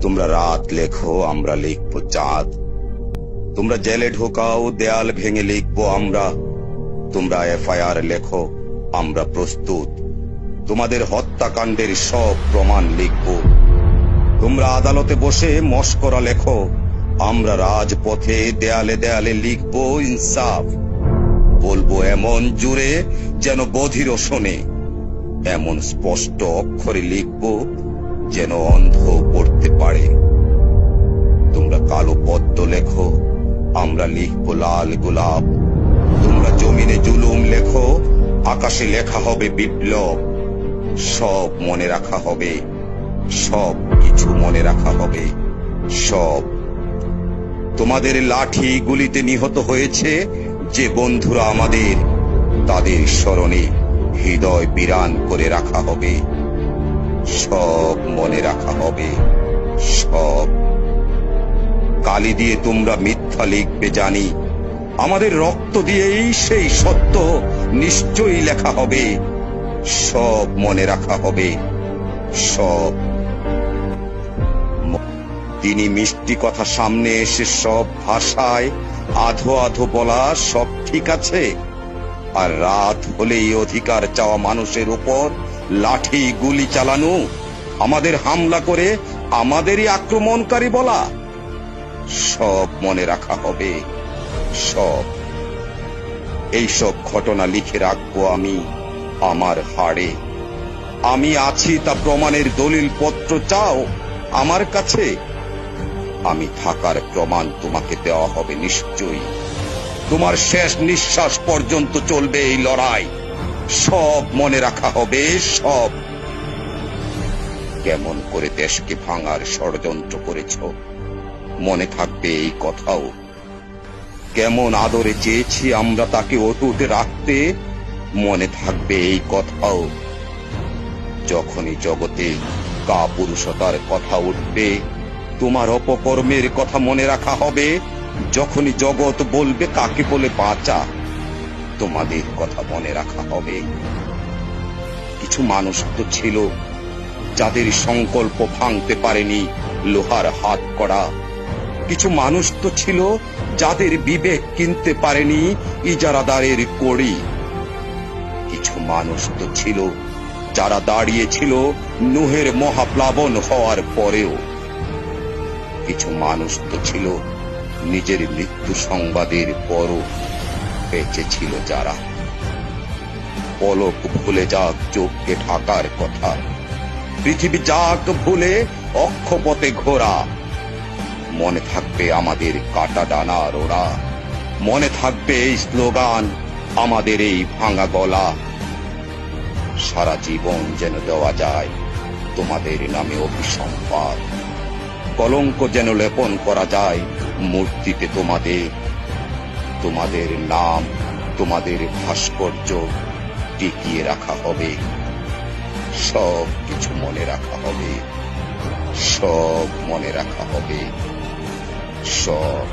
তোমরা রাত লেখো, আমরা লিখবো চাঁদ। তোমরা জেলে ঢোকাও, দেয়াল ভেঙে লিখবো আমরা। তোমরা এফআইআর লেখো, আমরা প্রস্তুত। তোমাদের হত্যাকাণ্ডের সব প্রমাণ লিখবো। তোমরা আদালতে বসে মশকরা লেখো, আমরা রাজপথে দেয়ালে দেয়ালে লিখবো ইনসাফ। বলবো এমন জুড়ে যেন বধিরও শোনে, এমন স্পষ্ট অক্ষরে লিখবো যেন অন্ধ পড়তে পারে। তোমরা কালো পদ্ম লেখো, আমরা লিখবো লাল গোলাপ। তোমরা জমিনে জুলুম লেখো, আকাশে লেখা হবে বিপ্লব। সব মনে রাখা হবে, সব কিছু মনে রাখা হবে, সব। তোমাদের লাঠি গুলিতে নিহত হয়েছে যে বন্ধুরা আমাদের, তাদের স্মরণে হৃদয় বিরান করে রাখা হবে। সব মনে রাখা হবে, সব। কালি দিয়ে তোমরা মিথ্যা লিখবে জানি, আমাদের রক্ত দিয়েই সেই সত্য নিশ্চয়ই লেখা হবে। সব মনে রাখা হবে, সব। তিনি মিষ্টি কথা সামনে এসে সব ভাষায় আধো আধো বলা সব ঠিক আছে, আর রাত হলেই অধিকার চাওয়া মানুষের উপর লাঠি গুলি চালানো, আমাদের হামলা করে আমাদেরই আক্রমণকারী বলা। সব মনে রাখা হবে, সব। এইসব ঘটনা লিখে রাখবো আমি আমার হাড়ে। আমি আছি তা প্রমাণের দলিল পত্র চাও আমার কাছে। আমি থাকার প্রমাণ তোমাকে দেওয়া হবে নিশ্চয়ই। তোমার শেষ নিঃশ্বাস পর্যন্ত চলবে এই লড়াই। সব মনে রাখা হবে, সব। কেমন করে দেশকে ভাঙার ষড়যন্ত্র করেছ, মনে থাকবে এই কথাও। কেমন আদরে চেয়েছি আমরা তাকে অটুট রাখতে, মনে থাকবে এই কথাও। যখনই জগতে কাপুরুষতার কথা উঠবে, তোমার অপকর্মের কথা মনে রাখা হবে। যখনই জগৎ বলবে কাকে বলে বাঁচা, তোমাদের কথা মনে রাখা হবে। কিছু মানুষ তো ছিল যাদের সংকল্প ভাঙতে পারেনি লোহার হাত করা। কিছু মানুষ তো ছিল যাদের বিবেক কিনতে পারেনি ইজারাদারের কড়ি। কিছু মানুষ তো ছিল যারা দাঁড়িয়েছিল নুহের মহাপ্লাবন হওয়ার পরেও। কিছু মানুষ তো ছিল নিজের মৃত্যু সংবাদের পরও বেঁচে ছিল যারা। পলক ভুলে যাক চোখকে ঢাকার কথা, পৃথিবী যাক ভুলে অক্ষপথে ঘোরা। মনে থাকবে আমাদের কাটা ডানার ওরা, মনে থাকবে এই স্লোগান, আমাদের এই ভাঙা গলা। সারা জীবন যেন দেওয়া যায় তোমাদের নামে অভিসম্পাদ, কলঙ্ক যেন লেপন করা যায় মূর্তিতে তোমাদের। তোমাদের নাম, তোমাদের ভাস্কর্য টিকিয়ে রাখা হবে। সব কিছু মনে রাখা হবে, সব মনে রাখা হবে, সব।